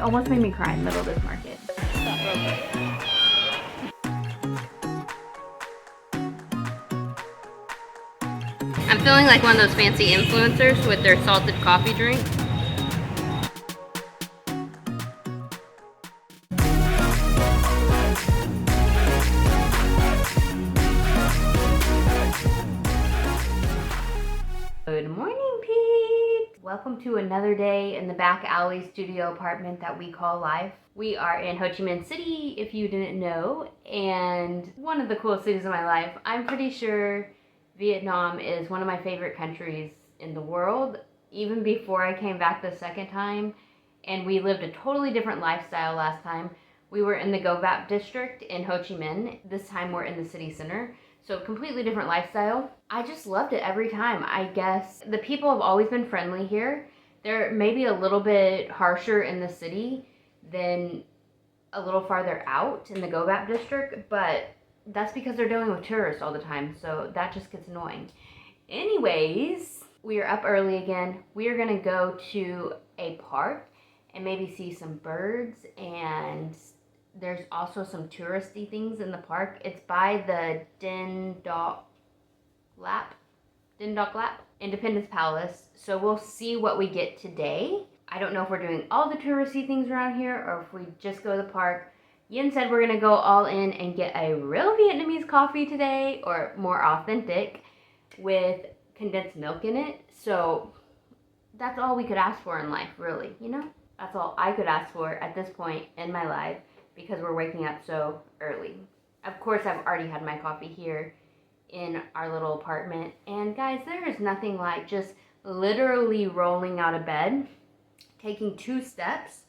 almost made me cry in the middle of this market. I'm feeling like one of those fancy influencers with their salted coffee drink. Good morning, peeps! Welcome to another day in the back alley studio apartment that we call life. We are in Ho Chi Minh City, if you didn't know, and one of the coolest cities of my life. I'm pretty sure Vietnam is one of my favorite countries in the world, even before I came back the second time, and we lived a totally different lifestyle last time. We were in the Go Vap district in Ho Chi Minh. This time we're in the city center. So completely different lifestyle. I just loved it every time. I guess the people have always been friendly here. They're maybe a little bit harsher in the city than a little farther out in the Go Vap district, but that's because they're dealing with tourists all the time, so that just gets annoying. Anyways, we are up early again. We are gonna go to a park and maybe see some birds, and there's also some touristy things in the park. It's by the Dinh Độc Lập Independence Palace. So we'll see what we get today. I don't know if we're doing all the touristy things around here or if we just go to the park. Yin said we're gonna go all in and get a real Vietnamese coffee today, or more authentic, with condensed milk in it. So that's all we could ask for in life, really, you know? That's all I could ask for at this point in my life, because we're waking up so early. Of course, I've already had my coffee here in our little apartment. And guys, there is nothing like just literally rolling out of bed, taking 2 steps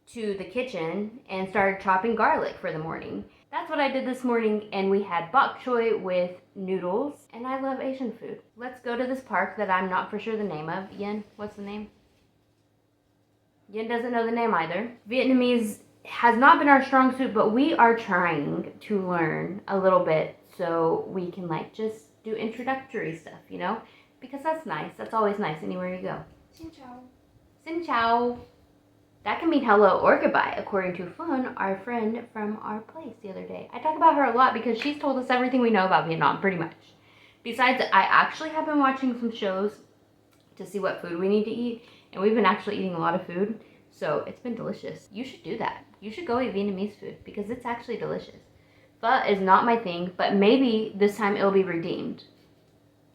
to the kitchen, and started chopping garlic for the morning. That's what I did this morning, and we had bok choy with noodles, and I love Asian food. Let's go to this park that I'm not for sure the name of. Yin, what's the name? Yin doesn't know the name either. Vietnamese has not been our strong suit, but we are trying to learn a little bit so we can like just do introductory stuff, you know? Because that's nice. That's always nice anywhere you go. Xin chào. Xin chào. That can mean hello or goodbye, according to Fun, our friend from our place the other day. I talk about her a lot because she's told us everything we know about Vietnam, pretty much. Besides, I actually have been watching some shows to see what food we need to eat, and we've been actually eating a lot of food. So it's been delicious. You should do that. You should go eat Vietnamese food because it's actually delicious. Pho is not my thing, but maybe this time it'll be redeemed.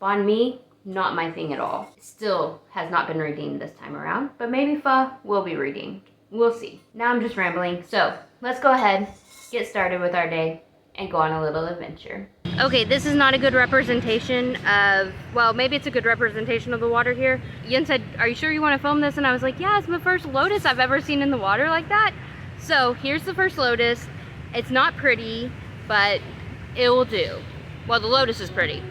Banh mi, not my thing at all. Still has not been redeemed this time around, but maybe pho will be redeemed. We'll see. Now I'm just rambling. So let's go ahead, get started with our day, and go on a little adventure. Okay, this is not a good representation of, well, maybe it's a good representation of the water here. Yin said, are you sure you want to film this? And I was like, yeah, it's the first lotus I've ever seen in the water like that. So here's the first lotus. It's not pretty, but it will do. Well, the lotus is pretty.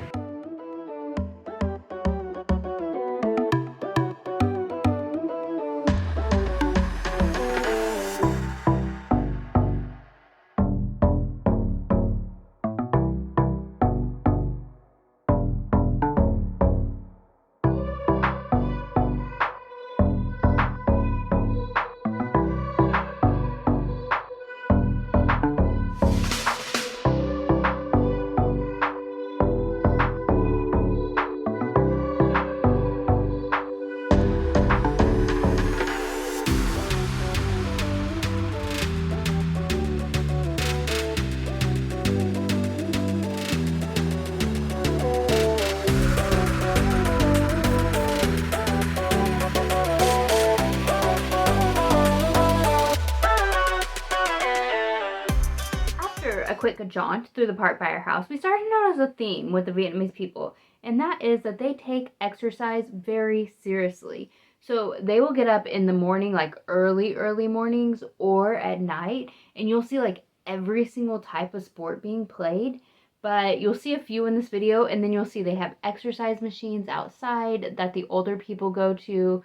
A quick jaunt through the park by our house, we started to notice a theme with the Vietnamese people, and that is that they take exercise very seriously. So they will get up in the morning, like early mornings, or at night, and you'll see like every single type of sport being played. But you'll see a few in this video, and then you'll see they have exercise machines outside that the older people go to,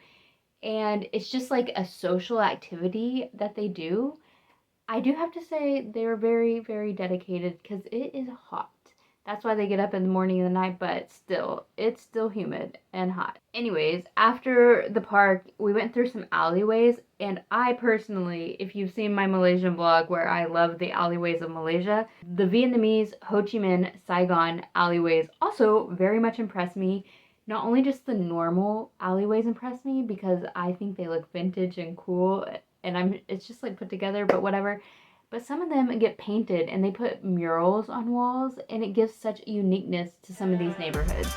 and it's just like a social activity that they do. I do have to say they're very, very dedicated because it is hot. That's why they get up in the morning and the night, but still, it's still humid and hot. Anyways, after the park, we went through some alleyways, and I personally, if you've seen my Malaysian vlog where I love the alleyways of Malaysia, the Vietnamese Ho Chi Minh Saigon alleyways also very much impressed me. Not only just the normal alleyways impress me because I think they look vintage and cool, and it's just like put together, but whatever. But some of them get painted and they put murals on walls, and it gives such uniqueness to some of these neighborhoods.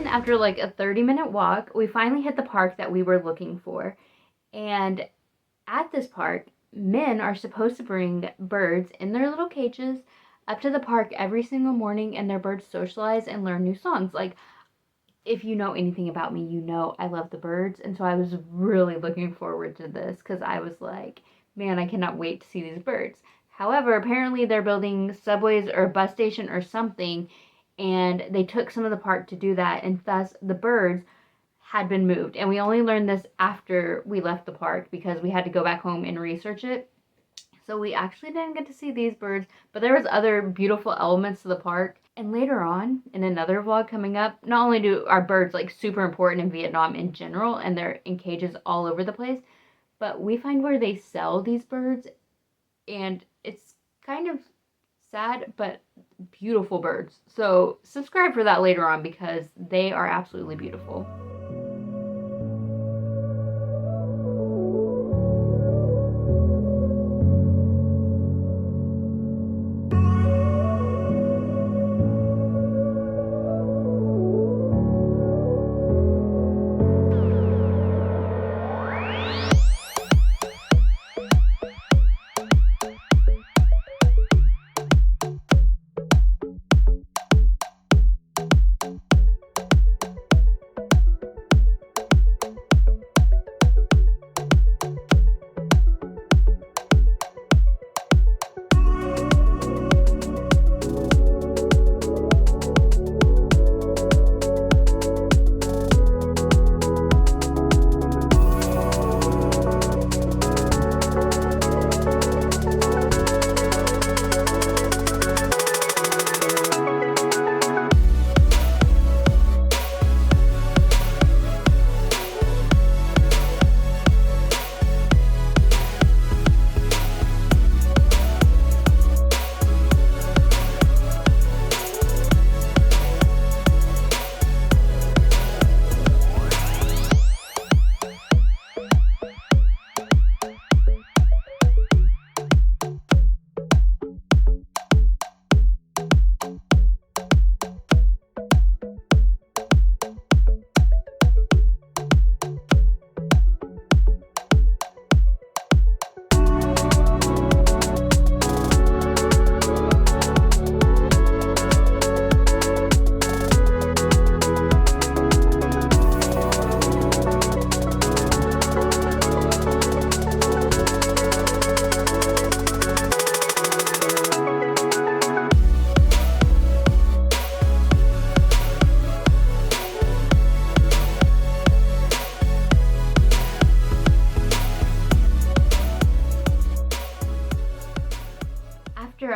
After like a 30-minute walk, we finally hit the park that we were looking for. And at this park, men are supposed to bring birds in their little cages up to the park every single morning, and their birds socialize and learn new songs. Like, if you know anything about me, you know I love the birds. And so I was really looking forward to this because I was like, man, I cannot wait to see these birds. However, apparently they're building subways or a bus station or something, and they took some of the park to do that, and thus the birds had been moved. And we only learned this after we left the park because we had to go back home and research it. So we actually didn't get to see these birds, but there was other beautiful elements to the park. And later on, in another vlog coming up, not only do our birds like super important in Vietnam in general, and they're in cages all over the place, but we find where they sell these birds, and it's kind of sad, but beautiful birds. So subscribe for that later on because they are absolutely beautiful.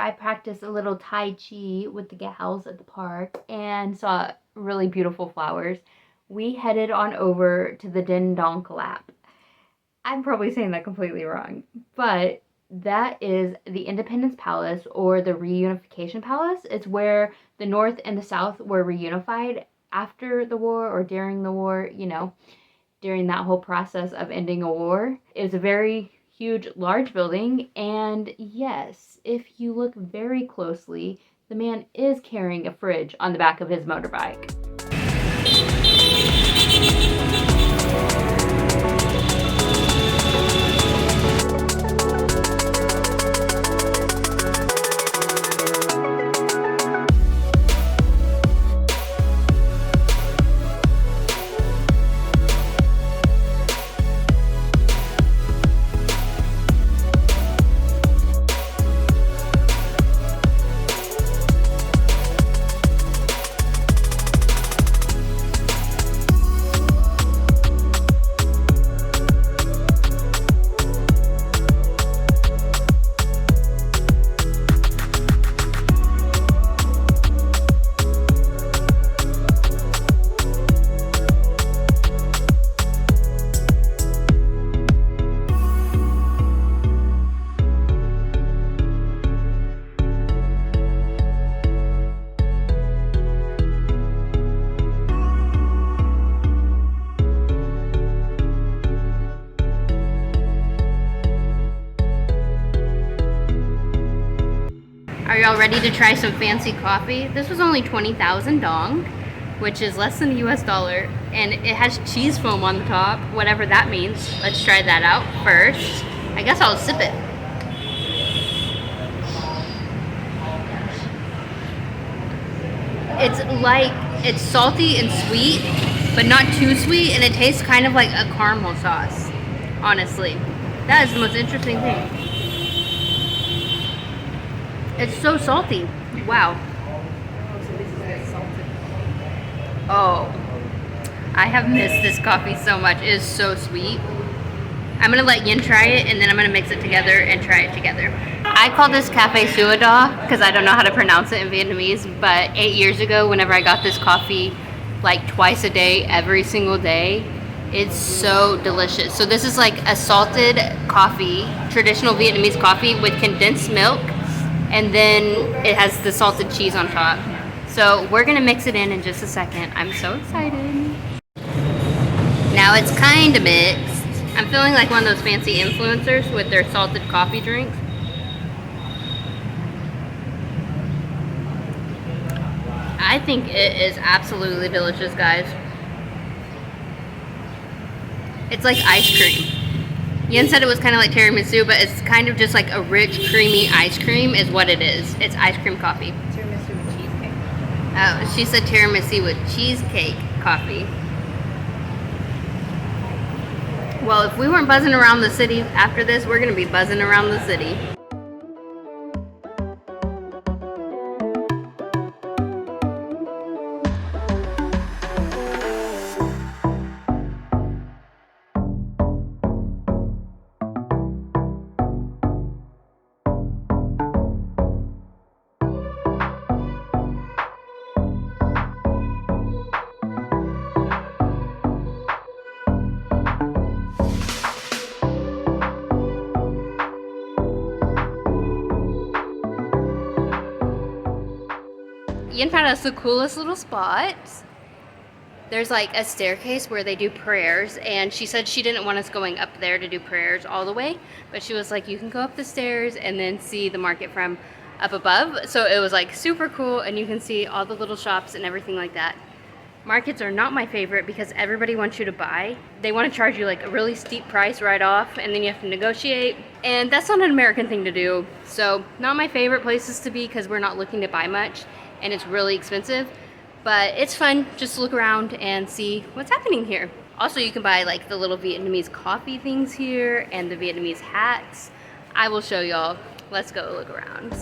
I practiced a little Tai Chi with the gals at the park and saw really beautiful flowers, we headed on over to the Dinh Độc Lập. I'm probably saying that completely wrong, but that is the Independence Palace or the Reunification Palace. It's where the North and the South were reunified after the war or during the war, you know, during that whole process of ending a war. It was a very huge, large building, and yes, if you look very closely, the man is carrying a fridge on the back of his motorbike. Are y'all ready to try some fancy coffee? This was only 20,000 dong, which is less than the US dollar, and it has cheese foam on the top, whatever that means. Let's try that out first. I guess I'll sip it. It's salty and sweet, but not too sweet, and it tastes kind of like a caramel sauce, honestly. That is the most interesting thing. It's so salty. Wow. Oh, I have missed this coffee so much. It is so sweet. I'm gonna let Yin try it, and then I'm gonna mix it together and try it together. I call this Cafe Suada because I don't know how to pronounce it in Vietnamese, but 8 years ago, whenever I got this coffee like twice a day, every single day, it's so delicious. So this is like a salted coffee, traditional Vietnamese coffee with condensed milk, and then it has the salted cheese on top. So we're gonna mix it in just a second. I'm so excited. Now it's kind of mixed. I'm feeling like one of those fancy influencers with their salted coffee drinks. I think it is absolutely delicious, guys. It's like ice cream. Yen said it was kind of like tiramisu, but it's kind of just like a rich, creamy ice cream is what it is. It's ice cream coffee. Tiramisu with cheesecake. Oh, she said tiramisu with cheesecake coffee. Well, if we weren't buzzing around the city after this, we're gonna be buzzing around the city. Yin found us the coolest little spot. There's like a staircase where they do prayers, and she said she didn't want us going up there to do prayers all the way, but she was like, you can go up the stairs and then see the market from up above. So it was like super cool, and you can see all the little shops and everything like that. Markets are not my favorite because everybody wants you to buy. They want to charge you like a really steep price right off, and then you have to negotiate, and that's not an American thing to do. So not my favorite places to be because we're not looking to buy much, and it's really expensive, but it's fun just to look around and see what's happening here. Also, you can buy like the little Vietnamese coffee things here and the Vietnamese hats. I will show y'all. Let's go look around.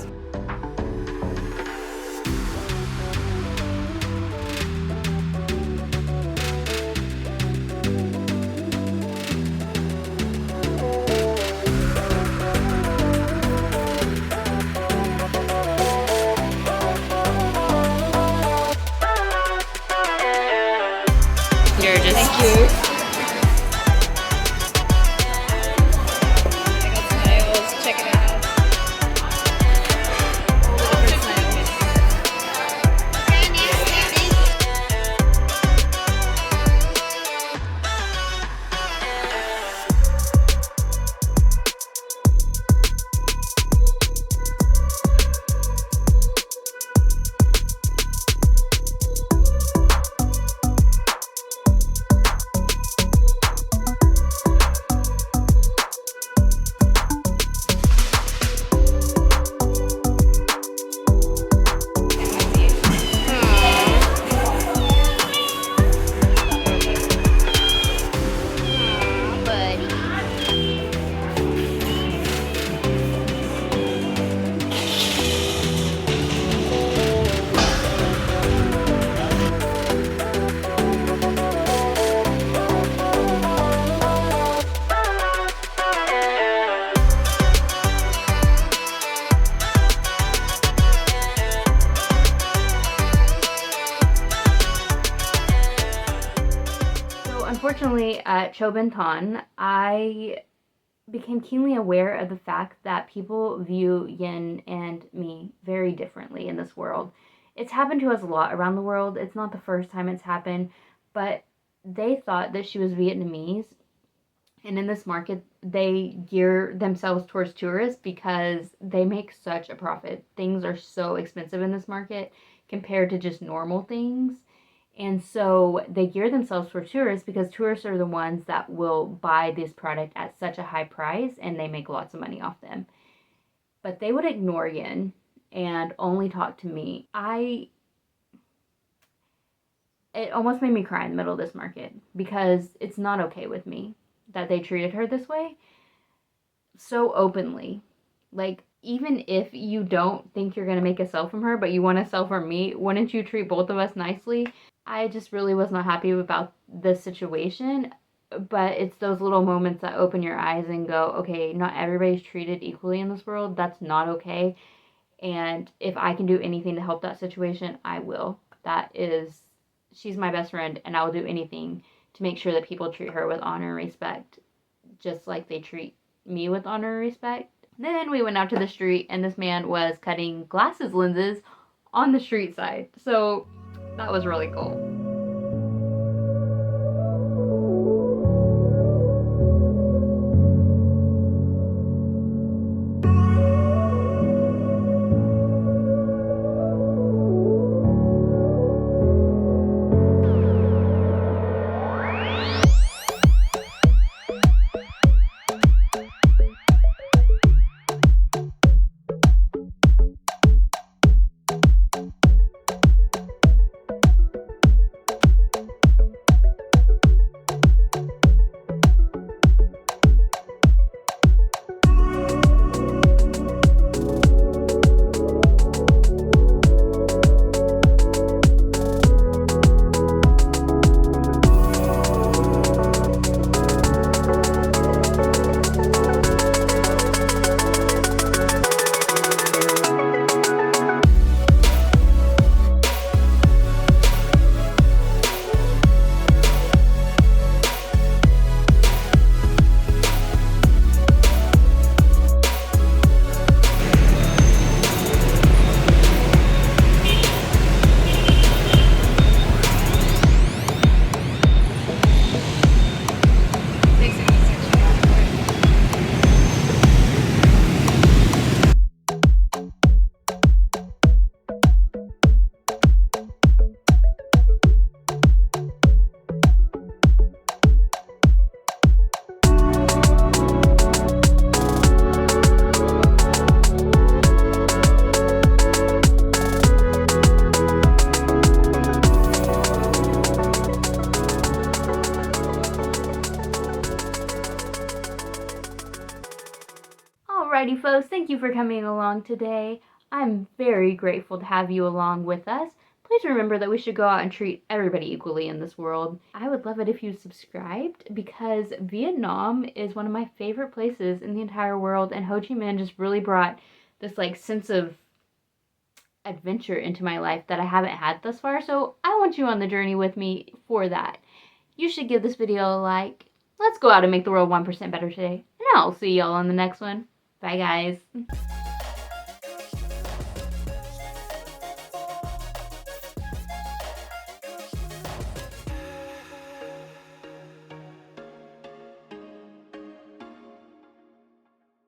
Thank you. I got snails. Check it out. All the different snails. Unfortunately, at Chobenton, I became keenly aware of the fact that people view Yin and me very differently in this world. It's happened to us a lot around the world. It's not the first time it's happened, but they thought that she was Vietnamese. And in this market, they gear themselves towards tourists because they make such a profit. Things are so expensive in this market compared to just normal things. And so they gear themselves for tourists because tourists are the ones that will buy this product at such a high price and they make lots of money off them. But they would ignore Yin and only talk to me. It almost made me cry in the middle of this market because it's not okay with me that they treated her this way so openly. Like, even if you don't think you're going to make a sell from her, but you want to sell from me, wouldn't you treat both of us nicely? I just really was not happy about this situation, but it's those little moments that open your eyes and go, okay, not everybody's treated equally in this world. That's not okay. And if I can do anything to help that situation, I will. She's my best friend, and I will do anything to make sure that people treat her with honor and respect, just like they treat me with honor and respect. Then we went out to the street, and this man was cutting glasses lenses on the street side. So that was really cool. Alrighty folks, thank you for coming along today. I'm very grateful to have you along with us. Please remember that we should go out and treat everybody equally in this world. I would love it if you subscribed because Vietnam is one of my favorite places in the entire world, and Ho Chi Minh just really brought this sense of adventure into my life that I haven't had thus far. So I want you on the journey with me for that. You should give this video a like. Let's go out and make the world 1% better today. And I'll see y'all on the next one. Bye guys.